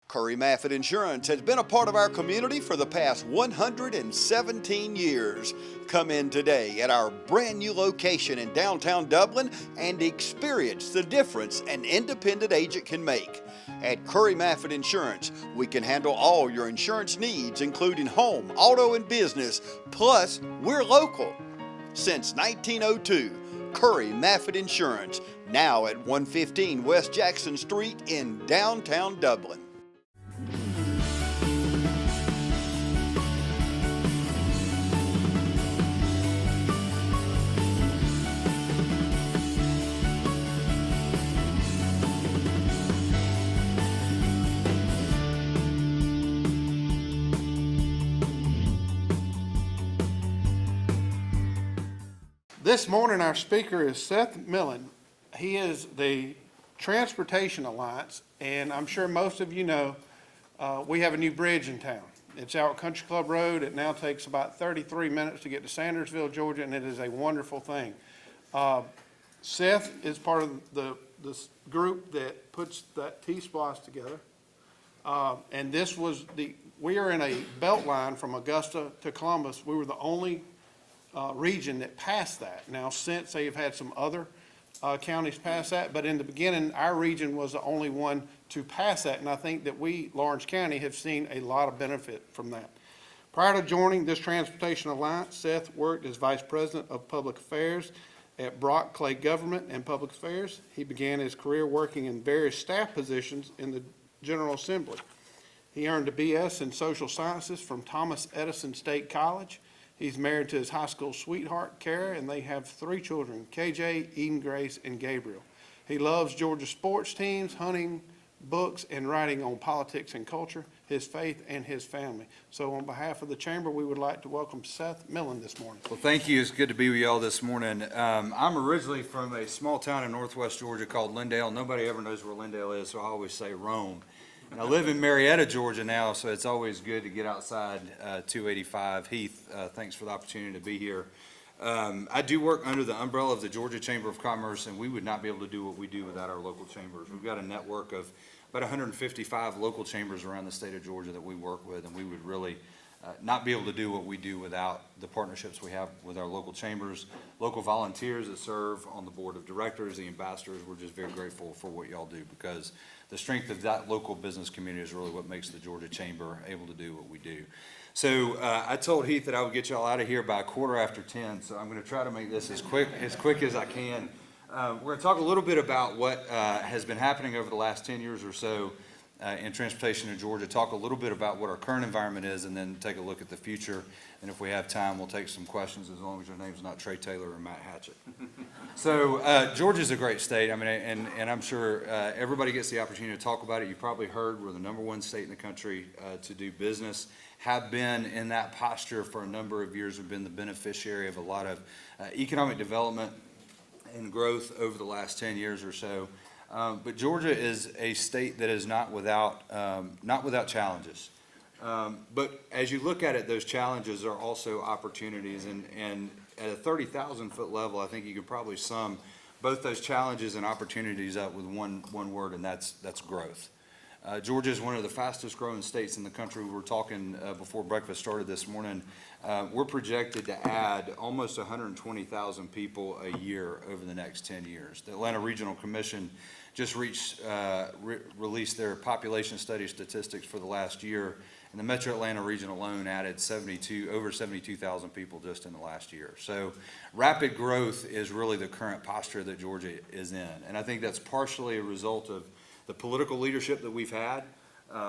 Currie Moffitt Insurance has been a part of our community for the past 117 years. Come in today at our brand new location in downtown Dublin and experience the difference an independent agent can make. At Currie Moffitt Insurance, we can handle all your insurance needs, including home, auto, and business. Plus, we're local. Since 1902, Currie Moffitt Insurance, now at 115 West Jackson Street in downtown Dublin. This morning, our speaker is Seth Millican. He is the Transportation Alliance, and I'm sure most of you know we have a new bridge in town. It's out Country Club Road. It now takes about 33 minutes to get to Sandersville, Georgia, and it is a wonderful thing. Seth is part of this group that puts that T-Splosh together, and we are in a belt line from Augusta to Columbus. We were the only region that passed that. Now, since they've had some other counties pass that, but in the beginning, our region was the only one to pass that, and I think that we, Lawrence County, have seen a lot of benefit from that. Prior to joining this Transportation Alliance, Seth worked as Vice President of Public Affairs at Brock Clay Government and Public Affairs. He began his career working in various staff positions in the General Assembly. He earned a BS in Social Sciences from Thomas Edison State College. He's married to his high school sweetheart, Kara, and they have 3 children, KJ, Eden Grace, and Gabriel. He loves Georgia sports teams, hunting, books, and writing on politics and culture, his faith, and his family. So on behalf of the Chamber, we would like to welcome Seth Millican this morning. Well, thank you. It's good to be with you all this morning. I'm originally from a small town in northwest Georgia called Lindale. Nobody ever knows where Lindale is, so I always say Rome. And I live in Marietta, Georgia now, so it's always good to get outside 285. Heath, thanks for the opportunity to be here. I do work under the umbrella of the Georgia Chamber of Commerce, and we would not be able to do what we do without our local chambers. We've got a network of about 155 local chambers around the state of Georgia that we work with, and we would really not be able to do what we do without the partnerships we have with our local chambers, local volunteers that serve on the board of directors, the ambassadors. We're just very grateful for what y'all do, because the strength of that local business community is really what makes the Georgia Chamber able to do what we do. So I told Heath that I would get y'all out of here by 10:15, so I'm going to try to make this as quick as I can. We're going to talk a little bit about what has been happening over the last 10 years or so in transportation in Georgia, talk a little bit about what our current environment is, and then take a look at the future. And if we have time, we'll take some questions, as long as your name's not Trey Taylor or Matt Hatchett. So Georgia's a great state. I mean, and I'm sure everybody gets the opportunity to talk about it. You probably heard we're the #1 state in the country to do business, have been in that posture for a number of years. We've been the beneficiary of a lot of economic development and growth over the last 10 years or so. But Georgia is a state that is not without challenges. But as you look at it, those challenges are also opportunities. And at a 30,000 foot level, I think you could probably sum both those challenges and opportunities up with one word, and that's growth. Georgia is one of the fastest growing states in the country. We were talking before breakfast started this morning. We're projected to add almost 120,000 people a year over the next 10 years. The Atlanta Regional Commission just released their population study statistics for the last year, and the Metro Atlanta region alone added over 72,000 people just in the last year. So rapid growth is really the current posture that Georgia is in, and I think that's partially a result of the political leadership that we've had.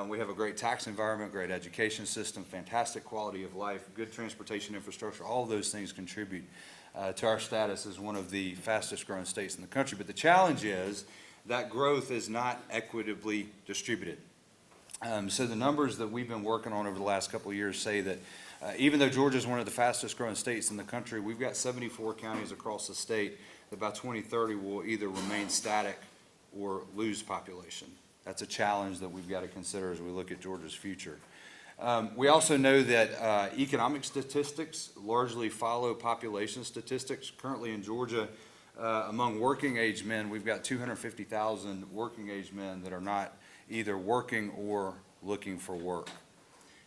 We have a great tax environment, great education system, fantastic quality of life, good transportation infrastructure. All of those things contribute to our status as one of the fastest growing states in the country. But the challenge is that growth is not equitably distributed. So the numbers that we've been working on over the last couple of years say that even though Georgia is one of the fastest growing states in the country, we've got 74 counties across the state that by 2030 will either remain static or lose population. That's a challenge that we've got to consider as we look at Georgia's future. We also know that economic statistics largely follow population statistics. Currently in Georgia, among working age men, we've got 250,000 working age men that are not either working or looking for work.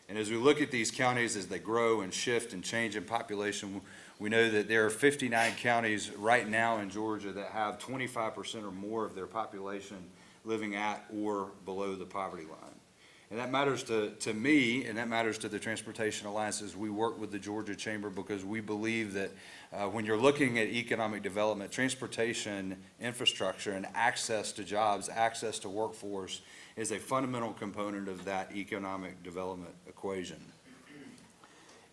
And as we look at these counties as they grow and shift and change in population, we know that there are 59 counties right now in Georgia that have 25% or more of their population living at or below the poverty line. And that matters to me, and that matters to the Transportation Alliance as we work with the Georgia Chamber, because we believe that when you're looking at economic development, transportation infrastructure and access to jobs, access to workforce is a fundamental component of that economic development equation.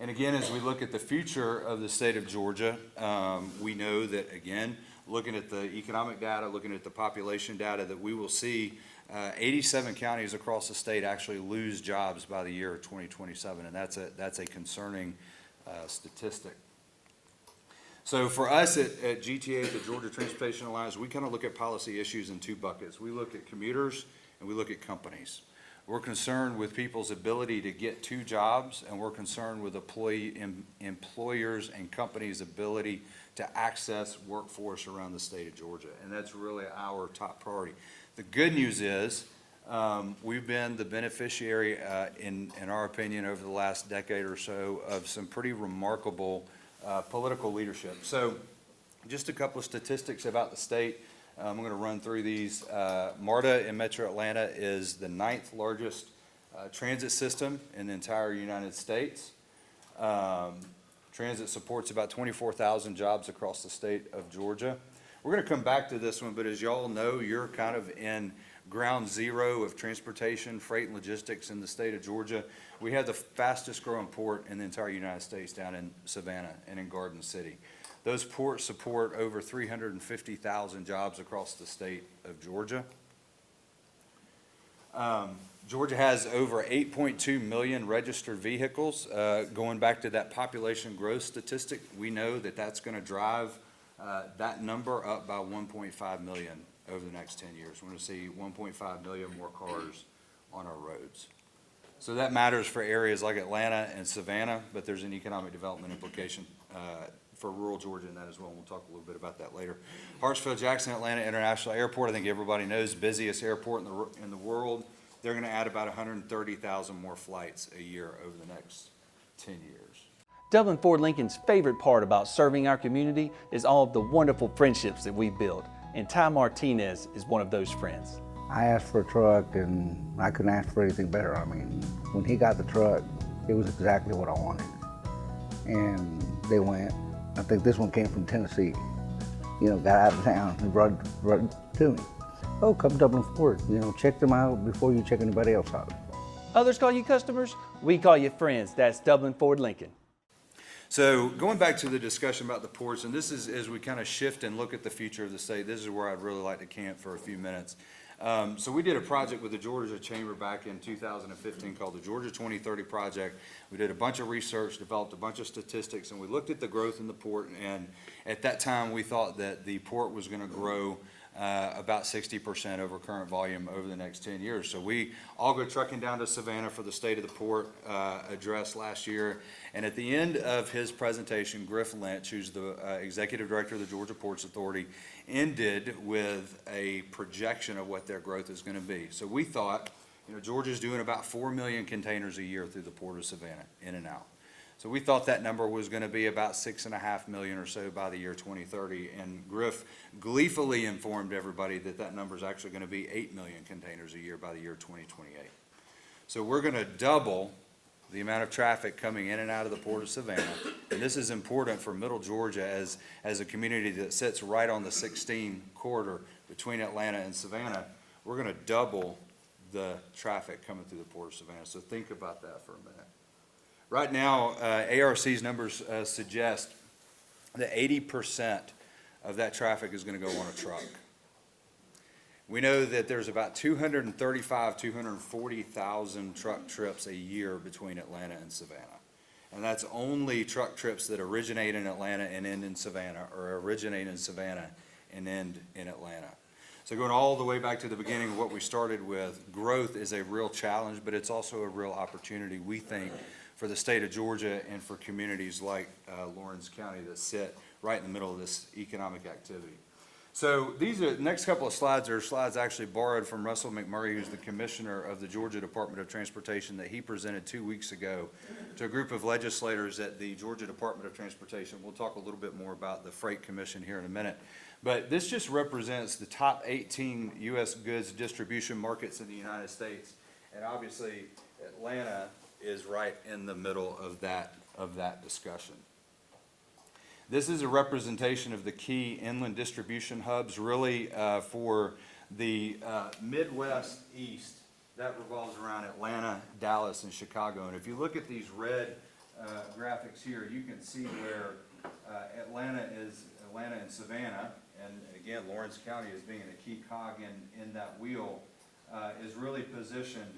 And again, as we look at the future of the state of Georgia, we know that, again, looking at the economic data, looking at the population data, that we will see 87 counties across the state actually lose jobs by the year 2027, and that's a concerning statistic. So for us at GTA, the Georgia Transportation Alliance, we kind of look at policy issues in two buckets. We look at commuters and we look at companies. We're concerned with people's ability to get to jobs, and we're concerned with employers and companies' ability to access workforce around the state of Georgia, and that's really our top priority. The good news is we've been the beneficiary, in our opinion, over the last decade or so of some pretty remarkable political leadership. So just a couple of statistics about the state. I'm going to run through these. MARTA in Metro Atlanta is the 9th largest transit system in the entire United States. Transit supports about 24,000 jobs across the state of Georgia. We're going to come back to this one, but as y'all know, you're kind of in ground zero of transportation, freight, and logistics in the state of Georgia. We have the fastest growing port in the entire United States down in Savannah and in Garden City. Those ports support over 350,000 jobs across the state of Georgia. Georgia has over 8.2 million registered vehicles. Going back to that population growth statistic, we know that that's going to drive that number up by 1.5 million over the next 10 years. We're going to see 1.5 million more cars on our roads. So that matters for areas like Atlanta and Savannah, but there's an economic development implication for rural Georgia in that as well. And we'll talk a little bit about that later. Hartsfield-Jackson Atlanta International Airport, I think everybody knows, busiest airport in the world. They're going to add about 130,000 more flights a year over the next 10 years. Dublin Ford Lincoln's favorite part about serving our community is all of the wonderful friendships that we build, and Ty Martinez is one of those friends. I asked for a truck and I couldn't ask for anything better. I mean, when he got the truck, it was exactly what I wanted. And they went, I think this one came from Tennessee, got out of town and brought it to me. Oh, come Dublin Ford, check them out before you check anybody else out. Others call you customers, we call you friends. That's Dublin Ford Lincoln. So going back to the discussion about the ports, and this is as we kind of shift and look at the future of the state, this is where I'd really like to camp for a few minutes. So we did a project with the Georgia Chamber back in 2015 called the Georgia 2030 Project. We did a bunch of research, developed a bunch of statistics, and we looked at the growth in the port, and at that time we thought that the port was going to grow about 60% over current volume over the next 10 years. So we all go trucking down to Savannah for the State of the Port address last year. And at the end of his presentation, Griff Lynch, who's the Executive Director of the Georgia Ports Authority, ended with a projection of what their growth is going to be. So we thought, Georgia's doing about 4 million containers a year through the Port of Savannah, in and out. So we thought that number was going to be about 6.5 million or so by the year 2030, and Griff gleefully informed everybody that that number is actually going to be 8 million containers a year by the year 2028. So we're going to double the amount of traffic coming in and out of the Port of Savannah, and this is important for Middle Georgia as a community that sits right on the 16 corridor between Atlanta and Savannah. We're going to double the traffic coming through the Port of Savannah, so think about that for a minute. Right now, ARC's numbers suggest that 80% of that traffic is going to go on a truck. We know that there's about 240,000 truck trips a year between Atlanta and Savannah. And that's only truck trips that originate in Atlanta and end in Savannah, or originate in Savannah and end in Atlanta. So going all the way back to the beginning of what we started with, growth is a real challenge, but it's also a real opportunity, we think, for the state of Georgia and for communities like Lawrence County that sit right in the middle of this economic activity. So these are, next couple of slides are slides actually borrowed from Russell McMurray, who's the commissioner of the Georgia Department of Transportation, that he presented 2 weeks ago to a group of legislators at the Georgia Department of Transportation. We'll talk a little bit more about the Freight Commission here in a minute. But this just represents the top 18 U.S. goods distribution markets in the United States. And obviously, Atlanta is right in the middle of that discussion. This is a representation of the key inland distribution hubs, really for the Midwest East. That revolves around Atlanta, Dallas, and Chicago. And if you look at these red graphics here, you can see where Atlanta and Savannah, and again, Lawrence County as being a key cog in that wheel, is really positioned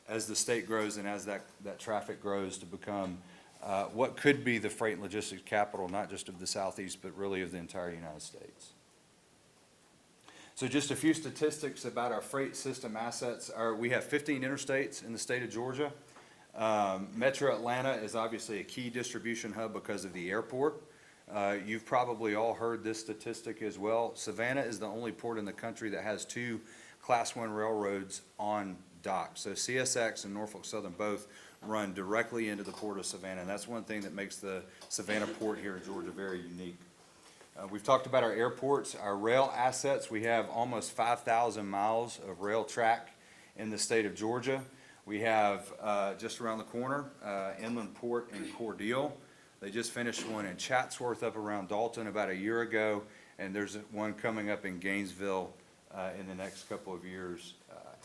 as the state grows and as that traffic grows to become what could be the freight and logistics capital, not just of the Southeast, but really of the entire United States. So just a few statistics about our freight system assets. We have 15 interstates in the state of Georgia. Metro Atlanta is obviously a key distribution hub because of the airport. You've probably all heard this statistic as well. Savannah is the only port in the country that has 2 Class 1 railroads on dock. So CSX and Norfolk Southern both run directly into the port of Savannah, and that's one thing that makes the Savannah port here in Georgia very unique. We've talked about our airports, our rail assets. We have almost 5,000 miles of rail track in the state of Georgia. We have just around the corner, Inland Port in Cordele. They just finished one in Chatsworth up around Dalton about a year ago, and there's one coming up in Gainesville in the next couple of years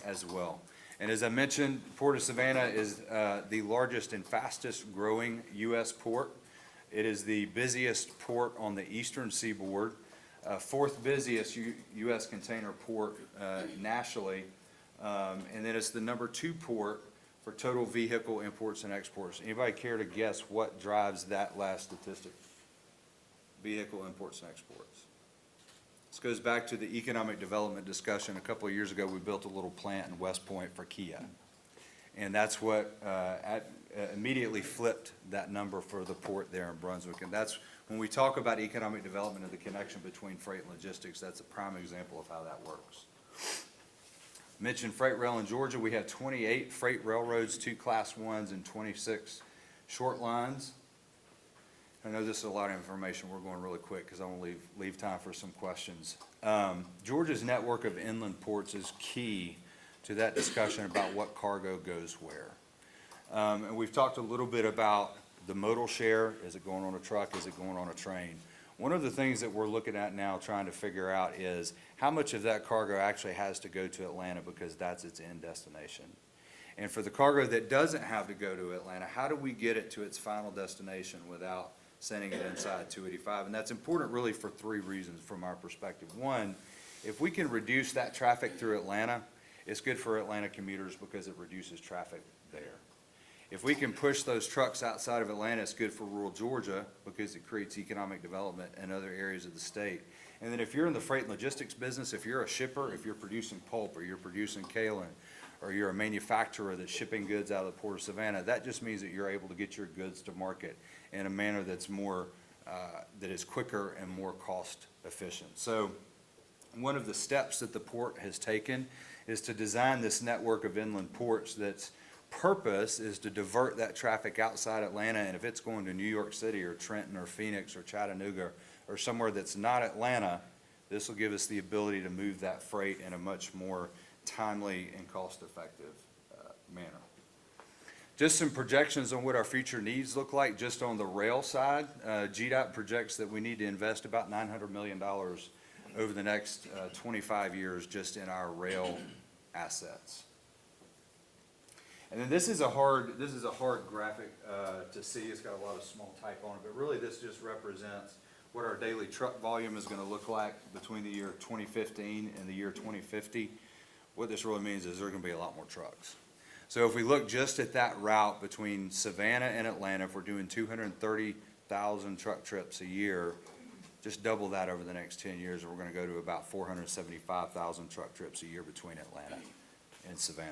as well. And as I mentioned, Port of Savannah is the largest and fastest growing U.S. port. It is the busiest port on the eastern seaboard, 4th busiest U.S. container port nationally, and then it's the number 2 port for total vehicle imports and exports. Anybody care to guess what drives that last statistic? Vehicle imports and exports. This goes back to the economic development discussion. A couple of years ago, we built a little plant in West Point for Kia. And that's what immediately flipped that number for the port there in Brunswick. And that's, when we talk about economic development and the connection between freight and logistics, that's a prime example of how that works. Mentioned freight rail in Georgia. We have 28 freight railroads, 2 Class 1s, and 26 short lines. I know this is a lot of information. We're going really quick because I want to leave time for some questions. Georgia's network of inland ports is key to that discussion about what cargo goes where. And we've talked a little bit about the modal share. Is it going on a truck? Is it going on a train? One of the things that we're looking at now trying to figure out is how much of that cargo actually has to go to Atlanta because that's its end destination. And for the cargo that doesn't have to go to Atlanta, how do we get it to its final destination without sending it inside 285? And that's important really for 3 reasons from our perspective. One, if we can reduce that traffic through Atlanta, it's good for Atlanta commuters because it reduces traffic there. If we can push those trucks outside of Atlanta, it's good for rural Georgia because it creates economic development in other areas of the state. And then if you're in the freight and logistics business, if you're a shipper, if you're producing pulp or you're producing kaolin, or you're a manufacturer that's shipping goods out of the Port of Savannah, that just means that you're able to get your goods to market in a manner that's more, that is quicker and more cost efficient. So one of the steps that the port has taken is to design this network of inland ports that's purpose is to divert that traffic outside Atlanta, and if it's going to New York City or Trenton or Phoenix or Chattanooga or somewhere that's not Atlanta, this will give us the ability to move that freight in a much more timely and cost-effective manner. Just some projections on what our future needs look like just on the rail side. GDOT projects that we need to invest about $900 million over the next 25 years just in our rail assets. And then this is a hard graphic to see. It's got a lot of small type on it, but really this just represents what our daily truck volume is going to look like between the year 2015 and the year 2050. What this really means is there are going to be a lot more trucks. So if we look just at that route between Savannah and Atlanta, if we're doing 230,000 truck trips a year, just double that over the next 10 years, and we're going to go to about 475,000 truck trips a year between Atlanta and Savannah.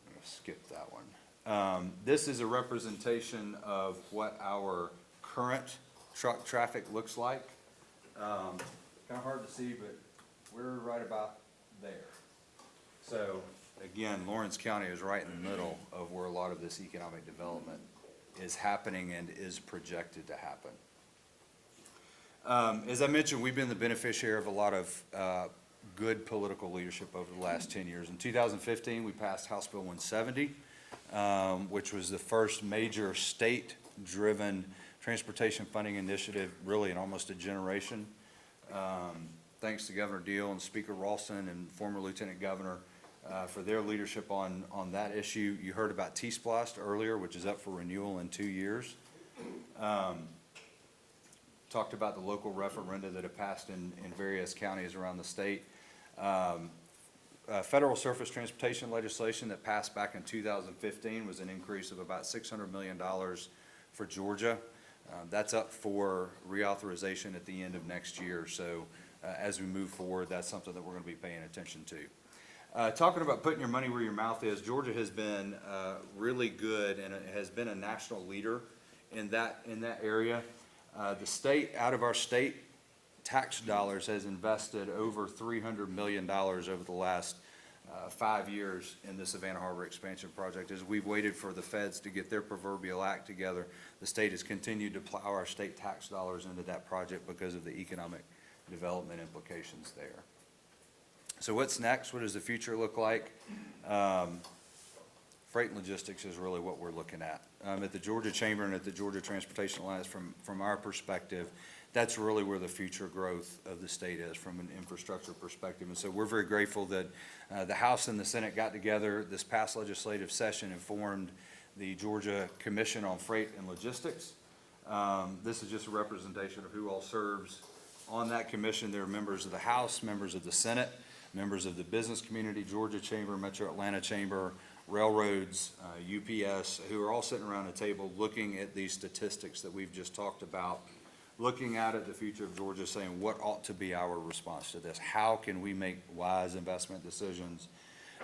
I'm going to skip that one. This is a representation of what our current truck traffic looks like. Kind of hard to see, but we're right about there. So again, Lawrence County is right in the middle of where a lot of this economic development is happening and is projected to happen. As I mentioned, we've been the beneficiary of a lot of good political leadership over the last 10 years. In 2015, we passed House Bill 170, which was the first major state-driven transportation funding initiative really in almost a generation. Thanks to Governor Deal and Speaker Ralston and former Lieutenant Governor for their leadership on that issue. You heard about T-Splost earlier, which is up for renewal in 2 years. Talked about the local referenda that have passed in various counties around the state. Federal surface transportation legislation that passed back in 2015 was an increase of about $600 million for Georgia. That's up for reauthorization at the end of next year. So as we move forward, that's something that we're going to be paying attention to. Talking about putting your money where your mouth is, Georgia has been really good and has been a national leader in that area. The state, out of our state tax dollars, has invested over $300 million over the last 5 years in the Savannah Harbor expansion project. As we've waited for the feds to get their proverbial act together, the state has continued to plow our state tax dollars into that project because of the economic development implications there. So what's next? What does the future look like? Freight and logistics is really what we're looking at. At the Georgia Chamber and at the Georgia Transportation Alliance, from our perspective, that's really where the future growth of the state is from an infrastructure perspective. And so we're very grateful that the House and the Senate got together this past legislative session and formed the Georgia Commission on Freight and Logistics. This is just a representation of who all serves on that commission. There are members of the House, members of the Senate, members of the business community, Georgia Chamber, Metro Atlanta Chamber, railroads, UPS, who are all sitting around a table looking at these statistics that we've just talked about, looking out at the future of Georgia, saying what ought to be our response to this? How can we make wise investment decisions,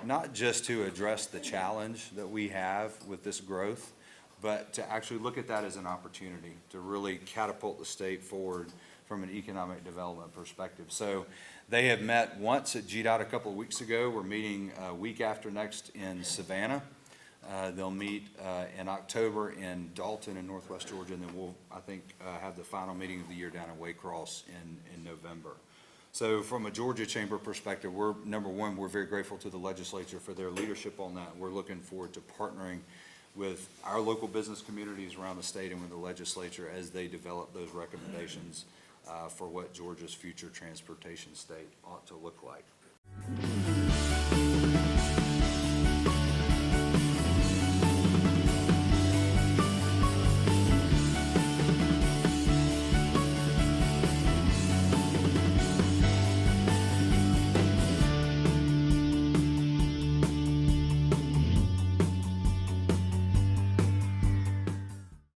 not just to address the challenge that we have with this growth, but to actually look at that as an opportunity to really catapult the state forward from an economic development perspective. So they have met once at GDOT a couple of weeks ago. We're meeting a week after next in Savannah. They'll meet in October in Dalton in Northwest Georgia, and then we'll, I think, have the final meeting of the year down in Waycross in November. So from a Georgia Chamber perspective, we're, number one, we're very grateful to the legislature for their leadership on that. We're looking forward to partnering with our local business communities around the state and with the legislature as they develop those recommendations for what Georgia's future transportation state ought to look like.